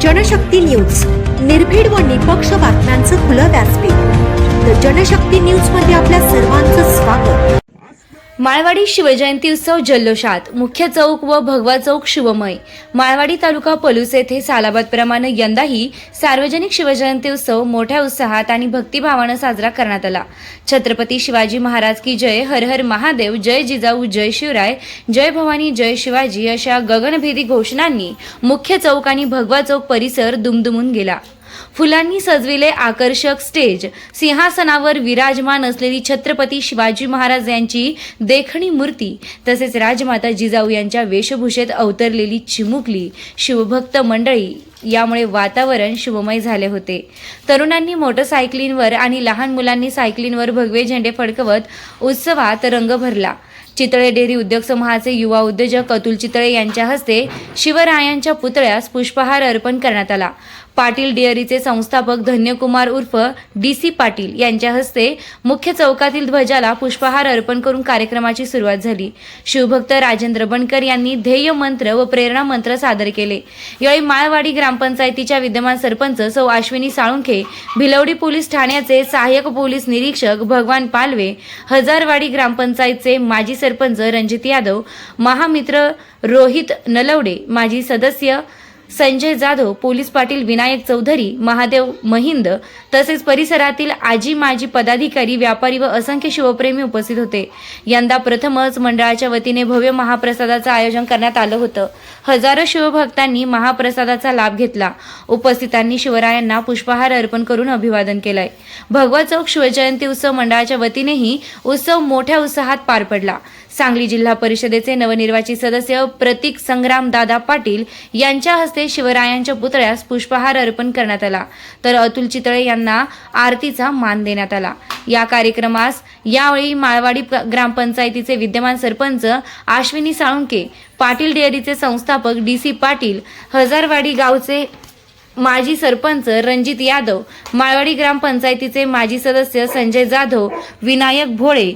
Janshakti news, निर्भीड व निपक्ष बातम्यांचं खुलं व्यासपीठ। द जनशक्ती न्यूज मध्ये आपल्या सर्वांचं स्वागत। माळवाडी शिवजयंती उत्सव जल्लोषात, मुख्य चौक व भगवा चौक शिवमय। माळवाडी तालुका पलूस येथे सालाबादप्रमाणे यंदाही सार्वजनिक शिवजयंती उत्सव मोठ्या उत्साहात आणि भक्तिभावाने साजरा करण्यात आला। छत्रपती शिवाजी महाराज की जय, हर हर महादेव, जय जिजाऊ, जय शिवराय, जय भवानी, जय शिवाजी अशा गगनभेदी घोषणांनी मुख्य चौक आणि भगवा चौक परिसर दुमदुमून गेला। फुलांनी सजविले आकर्षक स्टेज, सिंहासनावर विराजमान असलेली छत्रपती शिवाजी महाराज यांची देखणी मूर्ती, तसेच राजमाता जिजाऊ यांच्या वेशभूषेत अवतरलेली चिमुकली शिवभक्त मंडळी, यामुळे वातावरण शिवमय झाले होते। तरुणांनी मोटरसायकलींवर आणि लहान मुलांनी सायकलींवर भगवे झेंडे फडकवत उत्सवात रंग भरला। चितळे डेअरी उद्योग समूहाचे युवा उद्योजक अतुल चितळे यांच्या हस्ते शिवरायांच्या पुतळ्यास पुष्पहार अर्पण करण्यात आला। पाटील डेअरीचे संस्थापक धन्यकुमार उर्फ DC पाटील यांच्या हस्ते मुख्य चौकातील ध्वजाला पुष्पहार अर्पण करून कार्यक्रमाची सुरुवात झाली। शिवभक्त राजेंद्र बनकर यांनी ध्येय मंत्र व प्रेरणा मंत्र सादर केले। यावेळी माळवाडी ग्रामपंचायतीच्या विद्यमान सरपंच सौ अश्विनी साळुंखे, भिलवडी पोलीस ठाण्याचे सहाय्यक पोलीस निरीक्षक भगवान पालवे, हजारवाडी ग्रामपंचायतचे माजी सरपंच रणजित यादव, महामित्र रोहित नलवडे, माजी सदस्य संजय जाधव, पोलीस पाटील विनायक चौधरी, महादेव महिंद, तसेच परिसरातील आजी माजी पदाधिकारी, व्यापारी व असंख्य शिवप्रेमी उपस्थित होते। यंदा प्रथमच मंडळाच्या वतीने भव्य महाप्रसादाचं आयोजन करण्यात आलं होतं। हजारो शिवभक्तांनी महाप्रसादाचा लाभ घेतला। उपस्थितांनी शिवरायांना पुष्पहार अर्पण करून अभिवादन केलंय। भगवा चौक शिवजयंती उत्सव मंडळाच्या वतीनेही उत्सव मोठ्या उत्साहात पार पडला। सांगली जिल्हा परिषदेचे नवनिर्वाचित सदस्य प्रतीक संग्राम दादा पाटील यांच्या हस्ते शिवरायांच्या पुतळ्यास पुष्पहार अर्पण करण्यात आला, तर अतुल चितळे यांना आरतीचा मान देण्यात आला। या कार्यक्रमास यावेळी माळवाडी ग्रामपंचायतीचे विद्यमान सरपंच अश्विनी साळुंखे, पाटील डेअरीचे संस्थापक DC पाटील, हजारवाडी गावचे माजी सरपंच रणजित यादव, माळवाडी ग्रामपंचायतीचे माजी सदस्य Sanjay Jadhav, Vinayak Bhole,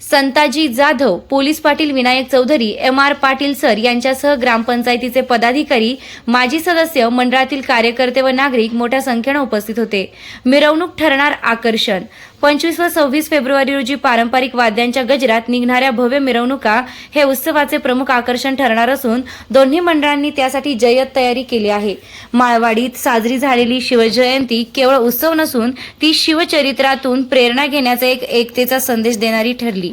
Santaji Jadhav, police Patil Vinayak Chaudhari, MR Patil sir यांच्यासह ग्रामपंचायतीचे पदाधिकारी, माजी सदस्य, मंडळातील कार्यकर्ते व नागरिक मोठ्या संख्येने उपस्थित होते। मिरवणूक ठरणार आकर्षण। 25 व 26 फेब्रुवारी रोजी पारंपरिक वाद्यांच्या गजरात निघणाऱ्या भव्य मिरवणुका हे उत्सवाचे प्रमुख आकर्षण ठरणार असून दोन्ही मंडळांनी त्यासाठी जय्यत तयारी केली आहे। माळवाडीत साजरी झालेली शिवजयंती केवळ उत्सव नसून ती शिवचरित्रातून प्रेरणा घेण्याचा एक एकतेचा संदेश देणारी ठरली।